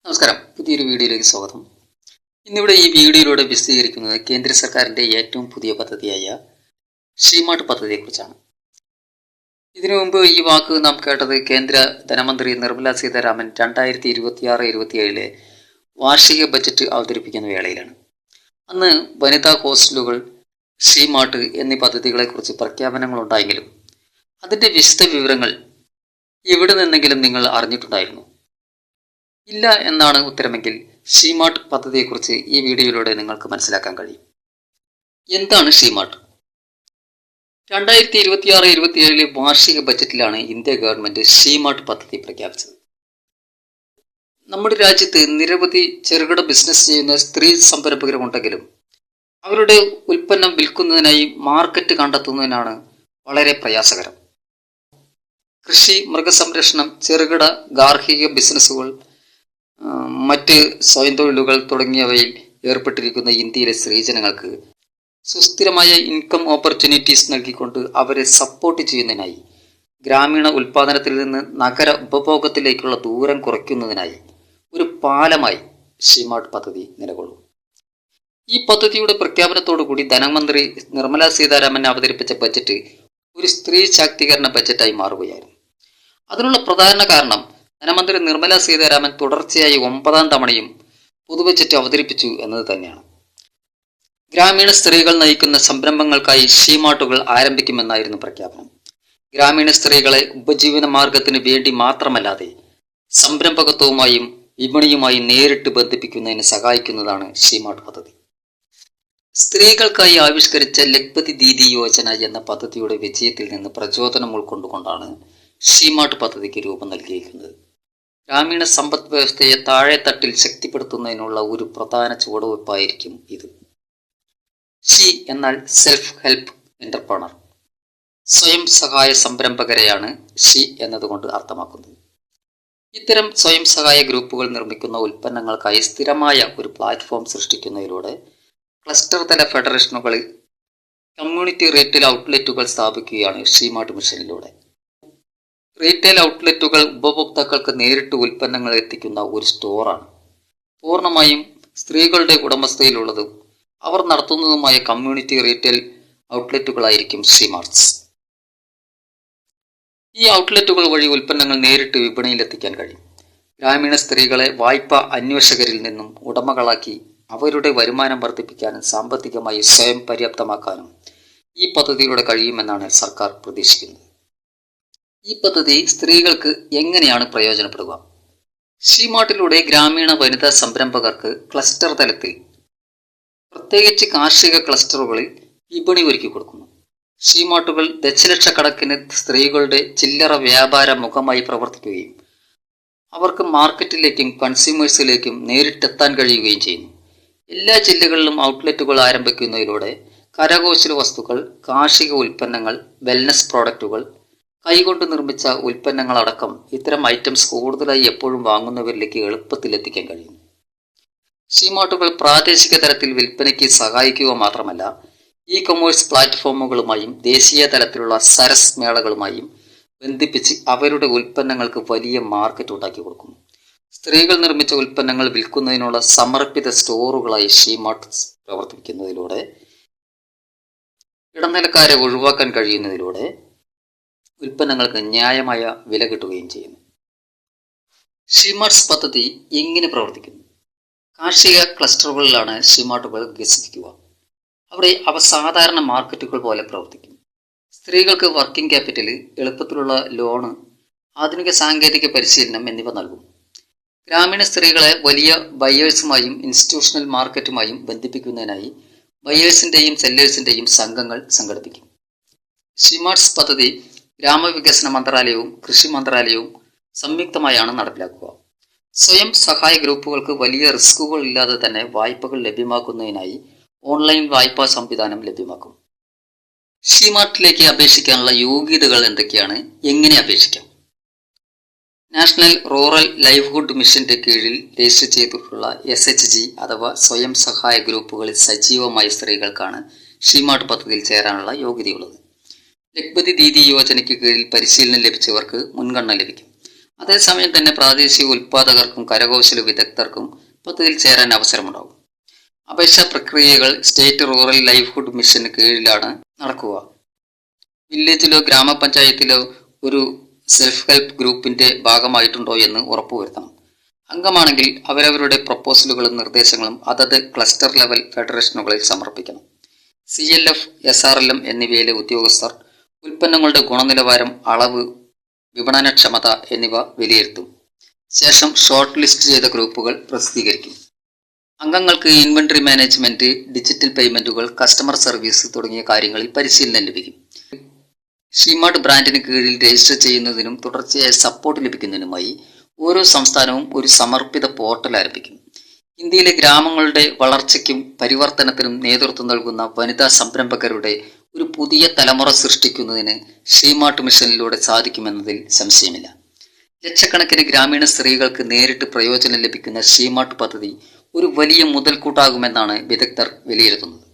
നമസ്കാരം, പുതിയൊരു വീഡിയോയിലേക്ക് സ്വാഗതം. ഇന്നിവിടെ ഈ വീഡിയോയിലൂടെ വിശദീകരിക്കുന്നത് കേന്ദ്ര സർക്കാരിൻ്റെ ഏറ്റവും പുതിയ പദ്ധതിയായ ഷീമാർട്ട് പദ്ധതിയെക്കുറിച്ചാണ്. ഇതിനു മുമ്പ് ഈ വാക്ക് നാം കേട്ടത് കേന്ദ്ര ധനമന്ത്രി നിർമ്മല സീതാരാമൻ 2026-27 വാർഷിക ബജറ്റ് അവതരിപ്പിക്കുന്ന വേളയിലാണ്. അന്ന് വനിതാ ഹോസ്റ്റലുകൾ, ഷീമാർട്ട് എന്നീ പദ്ധതികളെക്കുറിച്ച് പ്രഖ്യാപനങ്ങളുണ്ടായെങ്കിലും അതിൻ്റെ വിശദ വിവരങ്ങൾ എവിടെ നിന്നെങ്കിലും നിങ്ങൾ അറിഞ്ഞിട്ടുണ്ടായിരുന്നു? ഇല്ല എന്നാണ് ഉത്തരമെങ്കിൽ ഷീമാർട്ട് പദ്ധതിയെക്കുറിച്ച് ഈ വീഡിയോയിലൂടെ നിങ്ങൾക്ക് മനസ്സിലാക്കാൻ കഴിയും. എന്താണ് ഷീമാർട്ട്? 2026-27 വാർഷിക ബജറ്റിലാണ് ഇന്ത്യ ഗവൺമെന്റ് ഷീമാർട്ട് പദ്ധതി പ്രഖ്യാപിച്ചത്. നമ്മുടെ രാജ്യത്ത് നിരവധി ചെറുകിട ബിസിനസ് ചെയ്യുന്ന സ്ത്രീ സംരംഭകരുമുണ്ടെങ്കിലും അവരുടെ ഉൽപ്പന്നം വിൽക്കുന്നതിനായി മാർക്കറ്റ് കണ്ടെത്തുന്നതിനാണ് വളരെ പ്രയാസകരം. കൃഷി, മൃഗസംരക്ഷണം, ചെറുകിട ഗാർഹിക ബിസിനസ്സുകൾ, മറ്റ് സ്വയം തൊഴിലുകൾ തുടങ്ങിയവയിൽ ഏർപ്പെട്ടിരിക്കുന്ന ഇന്ത്യയിലെ സ്ത്രീജനങ്ങൾക്ക് സുസ്ഥിരമായ ഇൻകം ഓപ്പർച്യൂണിറ്റീസ് നൽകിക്കൊണ്ട് അവരെ സപ്പോർട്ട് ചെയ്യുന്നതിനായി ഗ്രാമീണ ഉൽപ്പാദനത്തിൽ നിന്ന് നഗര ഉപഭോഗത്തിലേക്കുള്ള ദൂരം കുറയ്ക്കുന്നതിനായി ഒരു പാലമായി ഷീമാർട്ട് പദ്ധതി നിലകൊള്ളും. ഈ പദ്ധതിയുടെ പ്രഖ്യാപനത്തോടുകൂടി ധനമന്ത്രി നിർമ്മല സീതാരാമൻ അവതരിപ്പിച്ച ബജറ്റ് ഒരു സ്ത്രീ ശാക്തീകരണ ബജറ്റായി മാറുകയായിരുന്നു. അതിനുള്ള പ്രധാന കാരണം ധനമന്ത്രി നിർമ്മല സീതാരാമൻ തുടർച്ചയായി 9ാം തവണയും പൊതുബജറ്റ് അവതരിപ്പിച്ചു എന്നത് തന്നെയാണ്. ഗ്രാമീണ സ്ത്രീകൾ നയിക്കുന്ന സംരംഭങ്ങൾക്കായി ഷീമാർട്ടുകൾ ആരംഭിക്കുമെന്നായിരുന്നു പ്രഖ്യാപനം. ഗ്രാമീണ സ്ത്രീകളെ ഉപജീവന മാർഗത്തിന് വേണ്ടി മാത്രമല്ലാതെ സംരംഭകത്വവുമായും വിപണിയുമായി നേരിട്ട് ബന്ധിപ്പിക്കുന്നതിന് സഹായിക്കുന്നതാണ് ഷീമാർട്ട് പദ്ധതി. സ്ത്രീകൾക്കായി ആവിഷ്കരിച്ച ലഖ്പതി ദീദി യോജന എന്ന പദ്ധതിയുടെ വിജയത്തിൽ നിന്ന് പ്രചോദനം ഉൾക്കൊണ്ടുകൊണ്ടാണ് ഷീമാർട്ട് പദ്ധതിക്ക് രൂപം നൽകിയിരിക്കുന്നത്. ഗ്രാമീണ സമ്പദ് വ്യവസ്ഥയെ താഴെത്തട്ടിൽ ശക്തിപ്പെടുത്തുന്നതിനുള്ള ഒരു പ്രധാന ചുവടുവയ്പ്പായിരിക്കും ഇത്. ഷീ എന്നാൽ സെൽഫ് ഹെൽപ്പ് എന്റർപ്രണർ, സ്വയം സഹായ സംരംഭകരെയാണ് ഷീ എന്നതുകൊണ്ട് അർത്ഥമാക്കുന്നത്. ഇത്തരം സ്വയം സഹായ ഗ്രൂപ്പുകൾ നിർമ്മിക്കുന്ന ഉൽപ്പന്നങ്ങൾക്കായി സ്ഥിരമായ ഒരു പ്ലാറ്റ്ഫോം സൃഷ്ടിക്കുന്നതിലൂടെ ക്ലസ്റ്റർ തല ഫെഡറേഷനുകളിൽ കമ്മ്യൂണിറ്റി റീറ്റെയിൽ ഔട്ട്ലെറ്റുകൾ സ്ഥാപിക്കുകയാണ് ഷീമാർട്ട് മിഷനിലൂടെ. റീറ്റെയിൽ ഔട്ട്ലെറ്റുകൾ ഉപഭോക്താക്കൾക്ക് നേരിട്ട് ഉൽപ്പന്നങ്ങൾ എത്തിക്കുന്ന ഒരു സ്റ്റോറാണ്. പൂർണ്ണമായും സ്ത്രീകളുടെ ഉടമസ്ഥയിലുള്ളതും അവർ നടത്തുന്നതുമായ കമ്മ്യൂണിറ്റി റീറ്റെയിൽ ഔട്ട്ലെറ്റുകളായിരിക്കും ഷീമാർട്ട്സ്. ഈ ഔട്ട്ലെറ്റുകൾ വഴി ഉൽപ്പന്നങ്ങൾ നേരിട്ട് വിപണിയിൽ എത്തിക്കാൻ കഴിയും. ഗ്രാമീണ സ്ത്രീകളെ വായ്പ അന്വേഷകരിൽ നിന്നും ഉടമകളാക്കി അവരുടെ വരുമാനം വർദ്ധിപ്പിക്കാനും സാമ്പത്തികമായി സ്വയം പര്യാപ്തമാക്കാനും ഈ പദ്ധതിയിലൂടെ കഴിയുമെന്നാണ് സർക്കാർ പ്രതീക്ഷിക്കുന്നത്. ഈ പദ്ധതി സ്ത്രീകൾക്ക് എങ്ങനെയാണ് പ്രയോജനപ്പെടുക? ഷീമാർട്ടിലൂടെ ഗ്രാമീണ വനിതാ സംരംഭകർക്ക് ക്ലസ്റ്റർ തലത്തിൽ, പ്രത്യേകിച്ച് കാർഷിക ക്ലസ്റ്ററുകളിൽ വിപണി ഒരുക്കി കൊടുക്കുന്നു. ഷീമാർട്ടുകൾ ദശലക്ഷക്കണക്കിന് സ്ത്രീകളുടെ ചില്ലറ വ്യാപാര മുഖമായി പ്രവർത്തിക്കുകയും അവർക്ക് മാർക്കറ്റിലേക്കും കൺസ്യൂമേഴ്സിലേക്കും നേരിട്ടെത്താൻ കഴിയുകയും ചെയ്യുന്നു. എല്ലാ ജില്ലകളിലും ഔട്ട്ലെറ്റുകൾ ആരംഭിക്കുന്നതിലൂടെ കരകൗശല വസ്തുക്കൾ, കാർഷിക ഉൽപ്പന്നങ്ങൾ, വെൽനസ് പ്രോഡക്റ്റുകൾ, കൈകൊണ്ട് നിർമ്മിച്ച ഉൽപ്പന്നങ്ങളടക്കം ഇത്തരം ഐറ്റംസ് കൂടുതലായി എപ്പോഴും വാങ്ങുന്നവരിലേക്ക് എളുപ്പത്തിൽ എത്തിക്കാൻ കഴിയുന്നു. ഷീമാർട്ടുകൾ പ്രാദേശിക തലത്തിൽ വിൽപ്പനയ്ക്ക് സഹായിക്കുക മാത്രമല്ല, ഇ കൊമേഴ്സ് പ്ലാറ്റ്ഫോമുകളുമായും ദേശീയ തലത്തിലുള്ള സരസ് മേളകളുമായും ബന്ധിപ്പിച്ച് അവരുടെ ഉൽപ്പന്നങ്ങൾക്ക് വലിയ മാർക്കറ്റ് ഉണ്ടാക്കി കൊടുക്കുന്നു. സ്ത്രീകൾ നിർമ്മിച്ച ഉൽപ്പന്നങ്ങൾ വിൽക്കുന്നതിനുള്ള സമർപ്പിത സ്റ്റോറുകളായി ഷീമാർട്ട് പ്രവർത്തിക്കുന്നതിലൂടെ ഇടനിലക്കാരെ ഒഴിവാക്കാൻ കഴിയുന്നതിലൂടെ ഉൽപ്പന്നങ്ങൾക്ക് ന്യായമായ വില കിട്ടുകയും ചെയ്യുന്നു. ഷീമാർട്ട്സ് പദ്ധതി എങ്ങനെ പ്രവർത്തിക്കുന്നു? കാർഷിക ക്ലസ്റ്ററുകളിലാണ് ഷീമാർട്ടുകൾ വികസിപ്പിക്കുക. അവിടെ അവ സാധാരണ മാർക്കറ്റുകൾ പോലെ പ്രവർത്തിക്കും. സ്ത്രീകൾക്ക് വർക്കിംഗ് ക്യാപിറ്റൽ, എളുപ്പത്തിലുള്ള ലോണ്, ആധുനിക സാങ്കേതിക പരിശീലനം എന്നിവ നൽകും. ഗ്രാമീണ സ്ത്രീകളെ വലിയ ബയേഴ്സുമായും ഇൻസ്റ്റിറ്റ്യൂഷണൽ മാർക്കറ്റുമായും ബന്ധിപ്പിക്കുന്നതിനായി ബയേഴ്സിൻ്റെയും സെല്ലേഴ്സിൻ്റെയും സംഘങ്ങൾ സംഘടിപ്പിക്കും. ഷീമാർട്ട്സ് പദ്ധതി ഗ്രാമവികസന മന്ത്രാലയവും കൃഷി മന്ത്രാലയവും സംയുക്തമായാണ് നടപ്പിലാക്കുക. സ്വയം സഹായ ഗ്രൂപ്പുകൾക്ക് വലിയ റിസ്കുകൾ ഇല്ലാതെ തന്നെ വായ്പകൾ ലഭ്യമാക്കുന്നതിനായി ഓൺലൈൻ വായ്പാ സംവിധാനം ലഭ്യമാക്കും. ഷീമാർട്ടിലേക്ക് അപേക്ഷിക്കാനുള്ള യോഗ്യതകൾ എന്തൊക്കെയാണ്? എങ്ങനെ അപേക്ഷിക്കാം? നാഷണൽ റൂറൽ ലൈവ്ഹുഡ് മിഷന്റെ കീഴിൽ രജിസ്റ്റർ ചെയ്തിട്ടുള്ള SHG അഥവാ സ്വയം സഹായ ഗ്രൂപ്പുകളിൽ സജീവമായ സ്ത്രീകൾക്കാണ് ഷീമാർട്ട് പദ്ധതിയിൽ ചേരാനുള്ള യോഗ്യതയുള്ളത്. ലഖ്പതി ദീദി യോജനയ്ക്ക് കീഴിൽ പരിശീലനം ലഭിച്ചവർക്ക് മുൻഗണന ലഭിക്കും. അതേസമയം തന്നെ പ്രാദേശിക ഉൽപ്പാദകർക്കും കരകൗശല വിദഗ്ധർക്കും പദ്ധതിയിൽ ചേരാൻ അവസരമുണ്ടാകും. അപേക്ഷാ പ്രക്രിയകൾ സ്റ്റേറ്റ് റൂറൽ ലൈവ്ഹുഡ് മിഷന് കീഴിലാണ് നടക്കുക. വില്ലേജിലോ ഗ്രാമപഞ്ചായത്തിലോ ഒരു സെൽഫ് ഹെൽപ്പ് ഗ്രൂപ്പിന്റെ ഭാഗമായിട്ടുണ്ടോ എന്ന് ഉറപ്പുവരുത്തണം. അംഗമാണെങ്കിൽ അവരവരുടെ പ്രപ്പോസലുകളും നിർദ്ദേശങ്ങളും അതത് ക്ലസ്റ്റർ ലെവൽ ഫെഡറേഷനുകളിൽ സമർപ്പിക്കണം. CLF, SRLM എന്നിവയിലെ ഉദ്യോഗസ്ഥർ ഉൽപ്പന്നങ്ങളുടെ ഗുണനിലവാരം, അളവ്, വിപണനക്ഷമത എന്നിവ വിലയിരുത്തും. ശേഷം ഷോർട്ട് ലിസ്റ്റ് ചെയ്ത ഗ്രൂപ്പുകൾ പ്രസിദ്ധീകരിക്കും. അംഗങ്ങൾക്ക് ഇൻവെന്ററി മാനേജ്മെന്റ്, ഡിജിറ്റൽ പേയ്മെന്റുകൾ, കസ്റ്റമർ സർവീസ് തുടങ്ങിയ കാര്യങ്ങളിൽ പരിശീലനം ലഭിക്കും. ഷീമാർട്ട് ബ്രാൻഡിന് കീഴിൽ രജിസ്റ്റർ ചെയ്യുന്നതിനും തുടർച്ചയായ സപ്പോർട്ട് ലഭിക്കുന്നതിനുമായി ഓരോ സംസ്ഥാനവും ഒരു സമർപ്പിത പോർട്ടൽ ആരംഭിക്കും. ഇന്ത്യയിലെ ഗ്രാമങ്ങളുടെ വളർച്ചയ്ക്കും പരിവർത്തനത്തിനും നേതൃത്വം നൽകുന്ന വനിതാ സംരംഭകരുടെ ഒരു പുതിയ തലമുറ സൃഷ്ടിക്കുന്നതിന് ഷീമാർട്ട് മിഷനിലൂടെ സാധിക്കുമെന്നതിൽ സംശയമില്ല. ലക്ഷക്കണക്കിന് ഗ്രാമീണ സ്ത്രീകൾക്ക് നേരിട്ട് പ്രയോജനം ലഭിക്കുന്ന ഷീമാർട്ട് പദ്ധതി ഒരു വലിയ മുതൽക്കൂട്ടാകുമെന്നാണ് വിദഗ്ധർ വിലയിരുത്തുന്നത്.